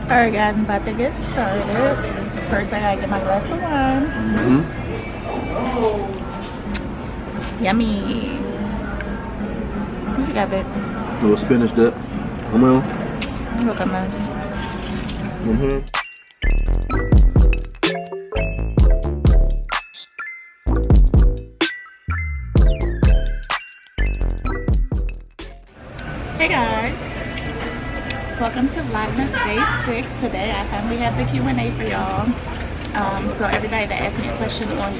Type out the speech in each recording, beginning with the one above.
Alright guys, I'm about to get started. First I gotta get my glass of wine. Yummy. What you got, babe? A little spinach dip. Come on. Look at this. Hey guys. Welcome to Vlogmas Day 6. Today I finally have the Q&A for y'all. So everybody that asked me a question on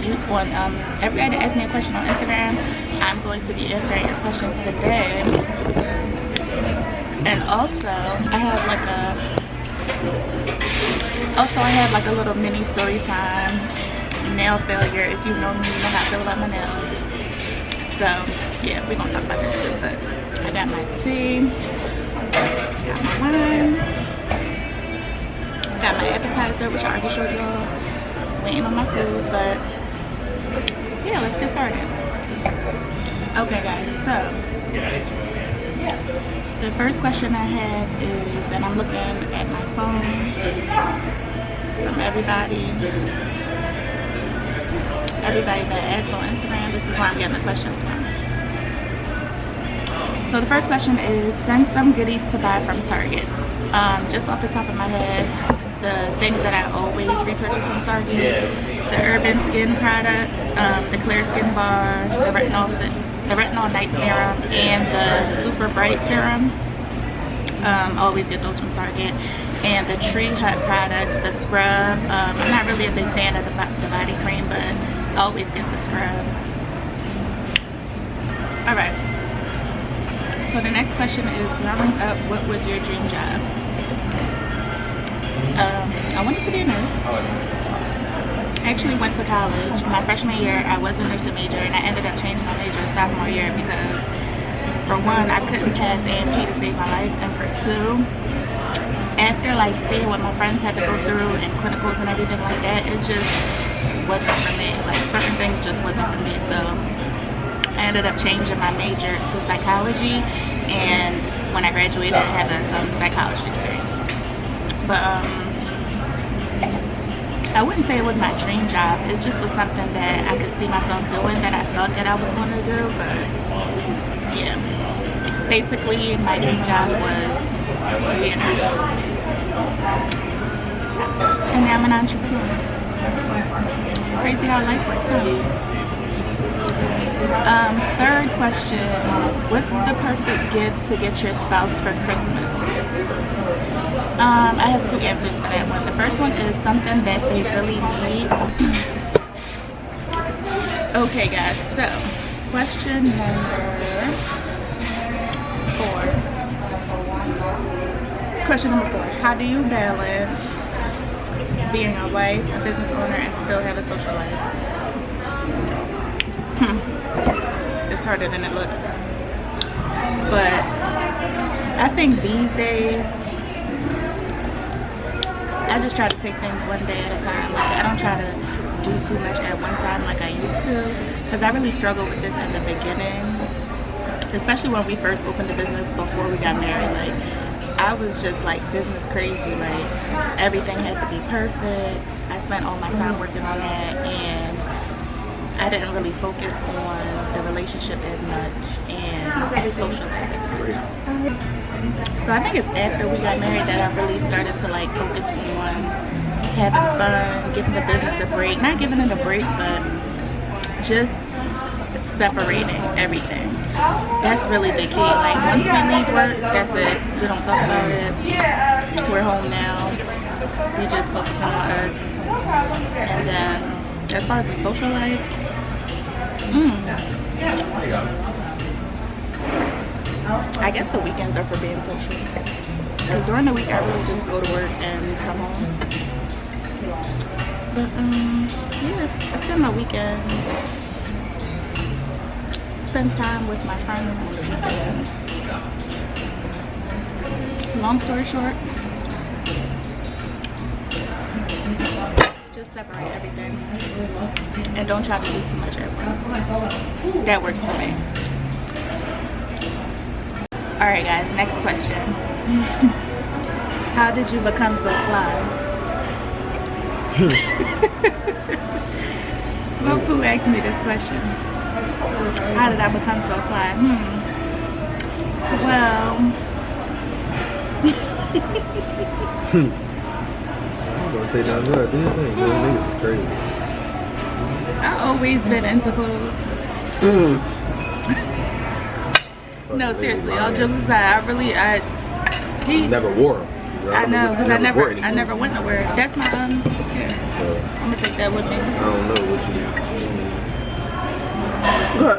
everybody that asked me a question on Instagram, I'm going to be answering your questions today. And also I have like a little mini story time nail failure. If you know me, you know how I feel about my nails. So yeah, we're gonna talk about that too. But I got my tea. Got my wine, got my appetizer, which I already showed y'all. Waiting on my food, but yeah, let's get started. Okay guys, so the first question I have is, and I'm looking at my phone from everybody that asked on Instagram. This is where I'm getting the questions from. So the first question is, send some goodies to buy from Target. Just off the top of my head, the things that I always repurchase from Target, the Urban Skin products, the Clear Skin Bar, the Retinol Night Serum, and the Super Bright Serum. Always get those from Target. And the Tree Hut products, the scrub. I'm not really a big fan of the body cream, but I always get the scrub. Alright. So the next question is, growing up, what was your dream job? I wanted to be a nurse. I actually went to college. My freshman year, I was a nursing major, and I ended up changing my major sophomore year because, for one, I couldn't pass A&P to save my life, and for two, after like seeing what my friends had to go through and clinicals and everything like that, it just wasn't for me. Like, certain things just wasn't for me. So I ended up changing my major to psychology, and when I graduated I had a psychology degree. But I wouldn't say it was my dream job. It just was something that I could see myself doing, that I thought that I was going to do. But yeah, basically my dream job was to be a nurse, and now I'm an entrepreneur. Crazy how life works out. Third question, what's the perfect gift to get your spouse for Christmas? I have two answers for that one. The first one is something that they really need. Okay guys, so question number 4. Question number 4, how do you balance being a wife, a business owner, and still have a social life? It's harder than it looks, but I think these days I just try to take things one day at a time. Like, I don't try to do too much at one time like I used to, because I really struggled with this in the beginning, especially when we first opened the business before we got married. Like, I was just like business crazy. Like, everything had to be perfect. I spent all my time working on that, and I didn't really focus on the relationship as much and social life. So I think it's after we got married that I really started to like focus on having fun, giving the business a break. Not giving it a break, but just separating everything. That's really the key. Like, once we leave work, that's it. We don't talk about it. We're home now. We just focus on us. And then as far as the social life, I guess the weekends are for being social. Because during the week I really just go to work and come home. But yeah, I spend my weekends, spend time with my friends on the weekends. Long story short, just separate everything and don't try to do too much at once. That works for me. Alright guys, next question. How did you become so fly? Mopu asked me this question. How did I become so fly? Well, I'm gonna say down there, I did think niggas is crazy. I've always been into clothes. No, seriously, all jokes aside, he never wore them. I know, because I never went nowhere. That's my yeah. So I'm gonna take that with me. I don't know what you do.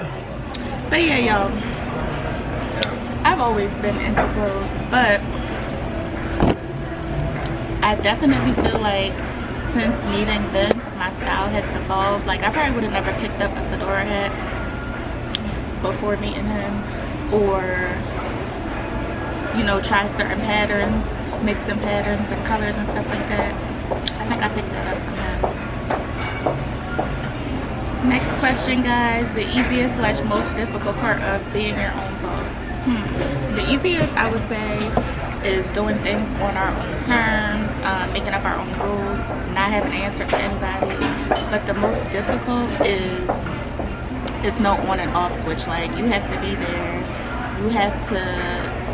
But yeah, y'all, I've always been into clothes, but I definitely feel like since meeting Vince, my style has evolved. Like, I probably would have never picked up a fedora hat before meeting him, or, you know, try certain patterns, mixing patterns and colors and stuff like that. I think I picked that up from him. Next question, guys. The easiest / most difficult part of being your own boss. The easiest, I would say, is doing things on our own terms, making up our own rules, not having an answer for anybody. But the most difficult is no on and off switch. Like, you have to be there. You have to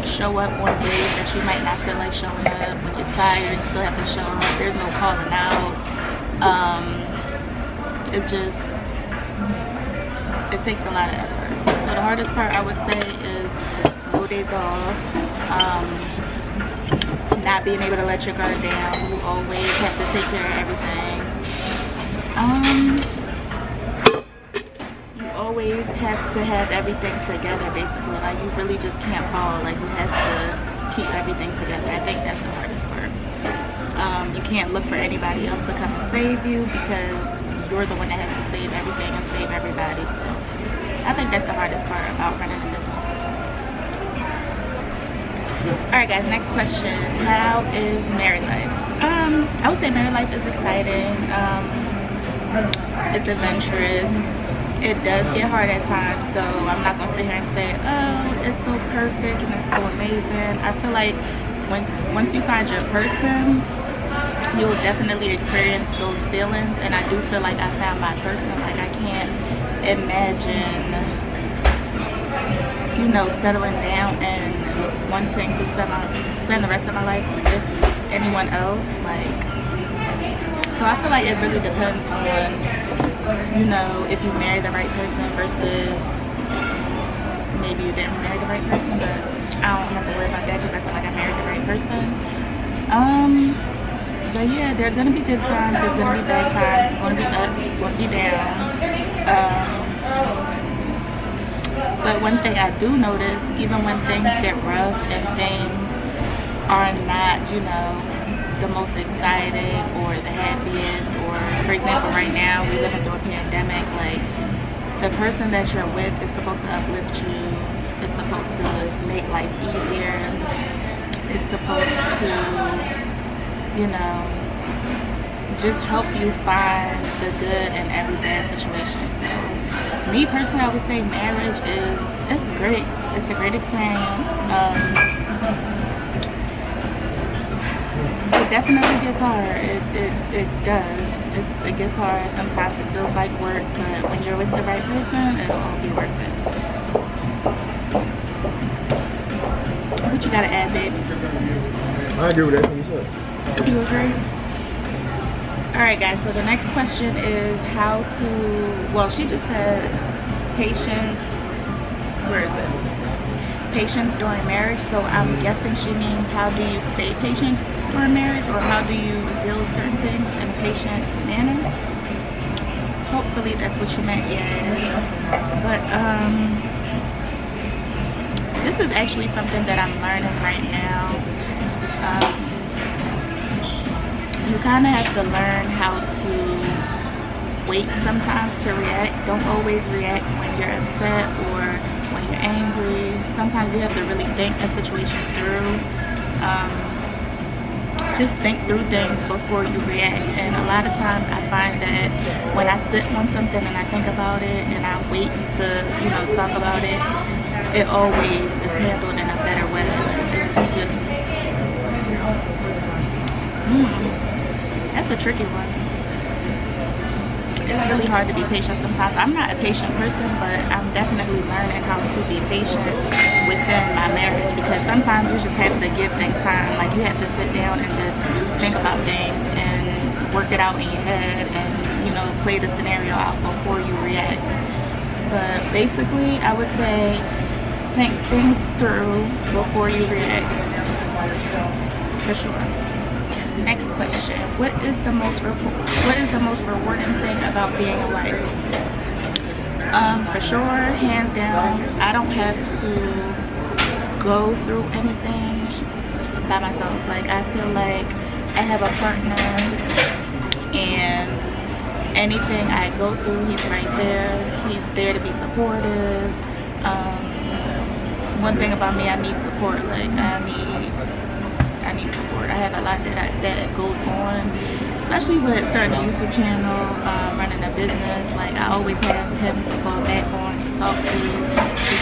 show up on days that you might not feel like showing up. When you're tired, you still have to show up. There's no calling out. It takes a lot of effort. So the hardest part, I would say, is no days off. Not being able to let your guard down. You always have to take care of everything. You always have to have everything together, basically. Like, you really just can't fall. Like, you have to keep everything together. I think that's the hardest part. You can't look for anybody else to come and save you, because you're the one that has to save everything and save everybody. So I think that's the hardest part about running a business. Alright guys, next question. How is married life? I would say married life is exciting. It's adventurous. It does get hard at times, so I'm not gonna sit here and say, oh, it's so perfect and it's so amazing. I feel like once you find your person, you will definitely experience those feelings, and I do feel like I found my person. Like, I can't imagine, you know, settling down and wanting to spend the rest of my life with anyone else. Like, so I feel like it really depends on, you know, if you marry the right person versus maybe you didn't marry the right person. But I don't have to worry about that because I feel like I married the right person. But yeah, there's gonna be good times, there's gonna be bad times, it's gonna be up, it's gonna be down. But one thing I do notice, even when things get rough and things are not, you know, the most exciting or the happiest, or for example right now we live through a pandemic, like, the person that you're with is supposed to uplift you, it's supposed to make life easier, it's supposed to, you know, just help you find the good in every bad situation. So me personally, I would say marriage it's great. It's a great experience. It definitely gets hard. It does. It gets hard. Sometimes it feels like work, but when you're with the right person, it'll all be worth it. What you gotta add, babe? I agree with everything you said. You agree? Alright guys, so the next question is how to, well, she just said patience, where is it? Patience during marriage, so I'm guessing she means how do you stay patient during marriage, or how do you deal with certain things in a patient manner? Hopefully that's what you meant, yeah. But this is actually something that I'm learning right now. You kind of have to learn how to wait sometimes to react. Don't always react when you're upset or when you're angry. Sometimes you have to really think a situation through. Just think through things before you react. And a lot of times I find that when I sit on something and I think about it and I wait to, you know, talk about it, it always is handled in a better way. It's just That's a tricky one. It's really hard to be patient sometimes. I'm not a patient person, but I'm definitely learning how to be patient within my marriage, because sometimes you just have to give things time. Like, you have to sit down and just think about things and work it out in your head and, you know, play the scenario out before you react. But basically, I would say think things through before you react, for sure. Next question: what is the most rewarding thing about being a wife? For sure, hands down, I don't have to go through anything by myself. Like, I feel like I have a partner, and anything I go through, he's right there. He's there to be supportive. One thing about me, I need support. Like, I need support. I have a lot that goes on, especially with starting a YouTube channel, running a business. Like, I always have him to fall back on, to talk to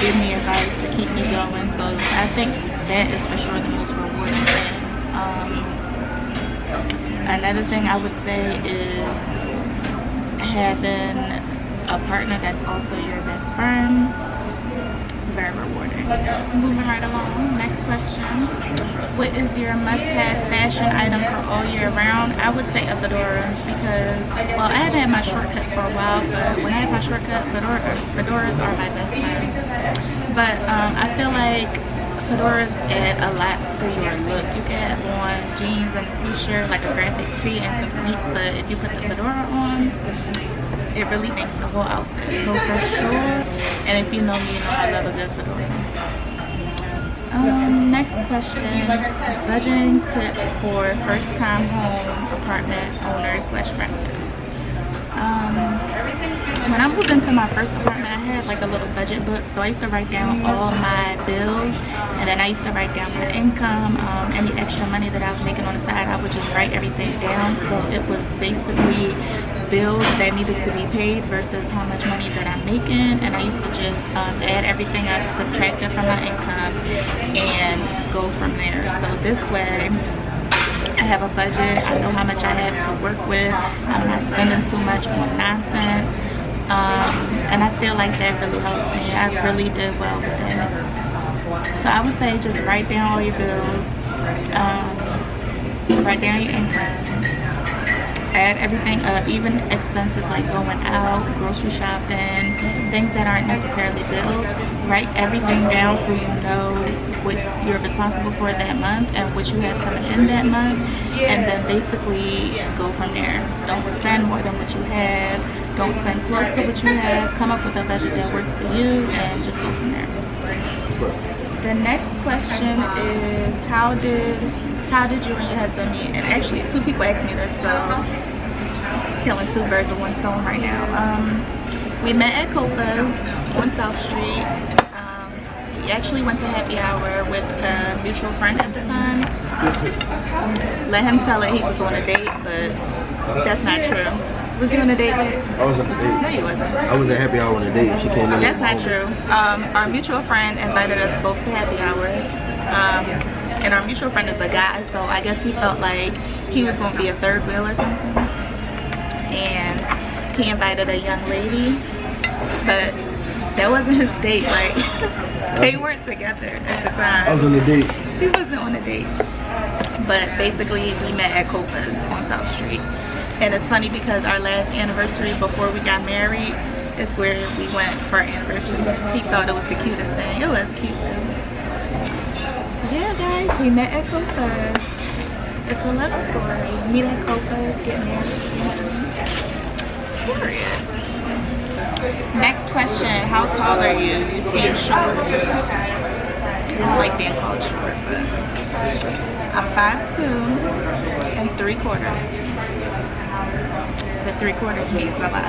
give me advice, to keep me going. So I think that is for sure the most rewarding thing. Another thing I would say is having a partner that's also your best friend. Very rewarding. Moving right along. Next question: what is your must-have fashion item for all year round? I would say a fedora, because, well, I haven't had my shortcut for a while, but when I have my shortcut, fedoras are my best friend. But I feel like fedoras add a lot to your look. You can have on jeans and a t-shirt, like a graphic tee and some sneaks, but if you put the fedora on, it really makes the whole outfit. So for sure, and if you know me, you know I love a good fedora. Next question: budgeting tips for first-time home apartment owners / renters. When I moved into my first apartment, I had like a little budget book, so I used to write down all my bills, and then I used to write down my income, any extra money that I was making on the side. I would just write everything down, so it was basically bills that needed to be paid versus how much money that I'm making, and I used to just add everything up, subtract it from my income, and go from there. So this way, I have a budget. I know how much I have to work with. I'm not spending too much on nonsense, and I feel like that really helps me. I really did well with that. So I would say just write down all your bills, write down your income, add everything up, even expenses like going out, grocery shopping, things that aren't necessarily bills. Write everything down so you know what you're responsible for that month and what you have coming in that month, and then basically go from there. Don't spend more than what you have. Don't spend close to what you have. Come up with a budget that works for you and just go from there. The next question is, how did you and your husband meet? And actually, 2 people asked me this, so killing 2 birds with 1 stone right now. We met at Copa's on South Street. We actually went to happy hour with a mutual friend at the time. Let him tell it he was on a date, but that's not true. Was he on a date? I was on a date. No, you wasn't. I was at happy hour on a date. She came in. That's not true. Our mutual friend invited us both to happy hour. And our mutual friend is a guy, so I guess he felt like he was going to be a third wheel or something. And he invited a young lady, but that wasn't his date. Like, they weren't together at the time. I was on a date. He wasn't on a date. But basically, we met at Copa's on South Street. And it's funny because our last anniversary before we got married is where we went for our anniversary. He thought it was the cutest thing. It was cute though. Yeah, guys, we met at Copa's. It's a love story. Meet at Copa's, get married. Period. Next question: how tall are you? You seem short. I don't like being called short, but I'm 5'2" and 3/4. The 3/4 means a lot.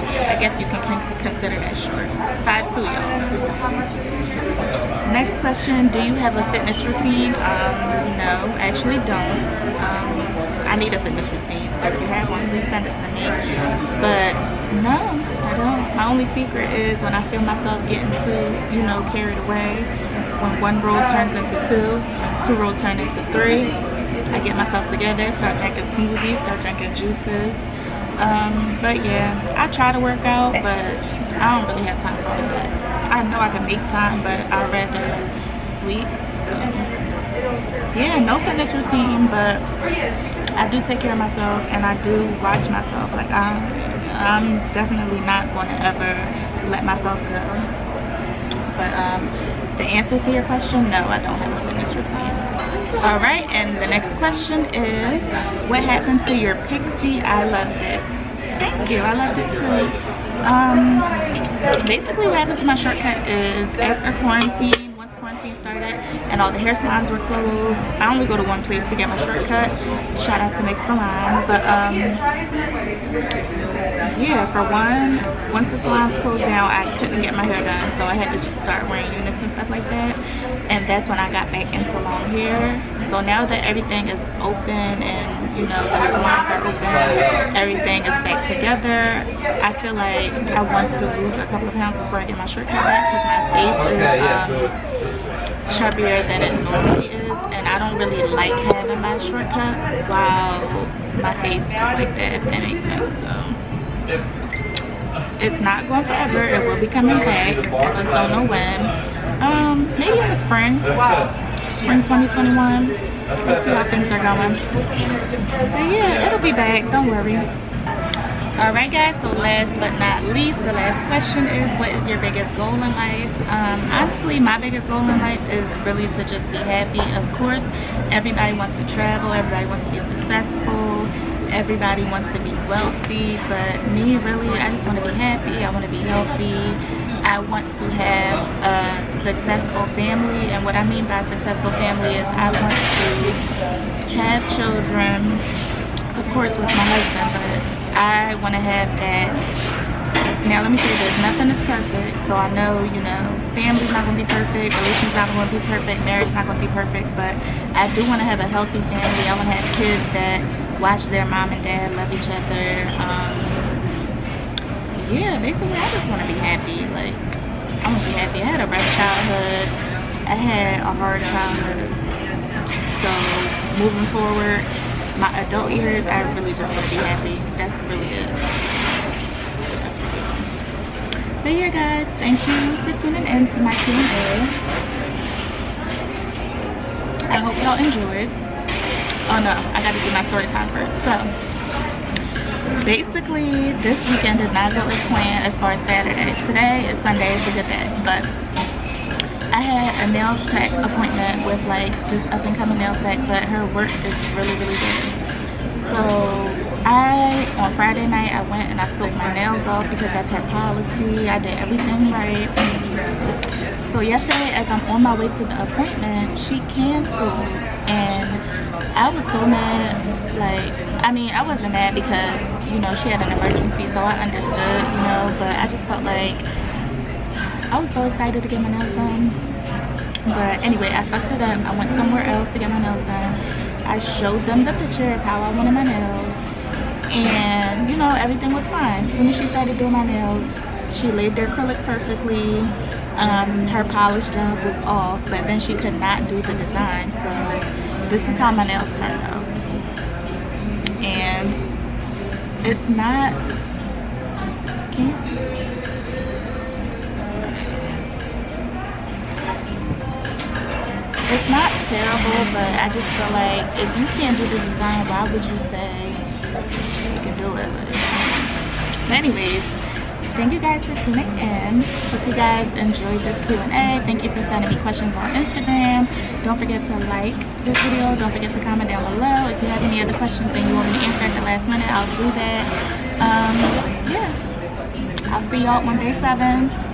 I guess you can consider that short. 5'2", y'all. Next question: do you have a fitness routine? No, actually don't. I need a fitness routine, so if you have one, please send it to me. But no, I don't. My only secret is when I feel myself getting too, carried away. When one roll turns into 2, 2 rolls turn into 3. I get myself together, start drinking smoothies, start drinking juices. But yeah, I try to work out, but I don't really have time for all of that. I know I can make time, but I'd rather sleep. So yeah, no fitness routine, but I do take care of myself and I do watch myself. Like I'm definitely not going to ever let myself go. But the answer to your question, no, I don't have a fitness routine. All right, and the next question is, what happened to your pixie? I loved it. Thank you, I loved it too. Basically what happened to my shortcut is after quarantine, once quarantine started and all the hair salons were closed, I only go to one place to get my shortcut. Shout out to Mix Salon. But yeah, for one, once the salons closed down, I couldn't get my hair done, so I had to just start wearing units and stuff like that. And that's when I got back into long hair. So now that everything is open and you know the salons are open, everything is back together, I feel like I want to lose a couple of pounds before I get my shortcut back, because my face is chubbier than it normally is, and I don't really like having my shortcut while my face is like that, if that makes sense. So it's not going forever, it will be coming back, I just don't know when. Maybe in the spring 2021. Let's see how things are going. But yeah, it'll be back, don't worry. Alright guys, so last but not least, the last question is, what is your biggest goal in life? Honestly, my biggest goal in life is really to just be happy. Of course, everybody wants to travel, everybody wants to be successful, everybody wants to be wealthy, but me, really, I just want to be happy. I want to be healthy. I want to have a successful family, and what I mean by successful family is I want to have children, of course with my husband, but I want to have that. Now let me say this, nothing is perfect, so I know, you know, family's not going to be perfect, relationship's not going to be perfect, marriage not going to be perfect, but I do want to have a healthy family. I want to have kids that watch their mom and dad, love each other. Yeah, basically I just want to be happy. Like, I want to be happy. I had a rough childhood, I had a hard childhood, so moving forward, my adult years, I really just want to be happy. That's really it. That's really it. But yeah guys, thank you for tuning in to my Q&A. I hope y'all enjoyed. Oh no, I gotta do my story time first. So basically this weekend did not go as planned as far as Saturday. Today is Sunday, it's a good day, but I had a nail tech appointment with like this up and coming nail tech, but her work is really good. So on Friday night I went and I soaked my nails off because that's her policy. I did everything right. So yesterday as I'm on my way to the appointment, she canceled, and I was so mad. Like, I mean, I wasn't mad because, you know, she had an emergency, so I understood, you know, but I just felt like I was so excited to get my nails done. But anyway, I fucked it up. I went somewhere else to get my nails done. I showed them the picture of how I wanted my nails, and, you know, everything was fine. As soon as she started doing my nails, she laid their acrylic perfectly. Her polish job was off, but then she could not do the design. So this is how my nails turned out. And it's not, can you see? It's not terrible, but I just feel like if you can't do the design, why would you say you can do it? But anyways, thank you guys for tuning in. Hope you guys enjoyed this Q&A. Thank you for sending me questions on Instagram. Don't forget to like this video. Don't forget to comment down below. If you have any other questions and you want me to answer at the last minute, I'll do that. Yeah, I'll see y'all on day 7.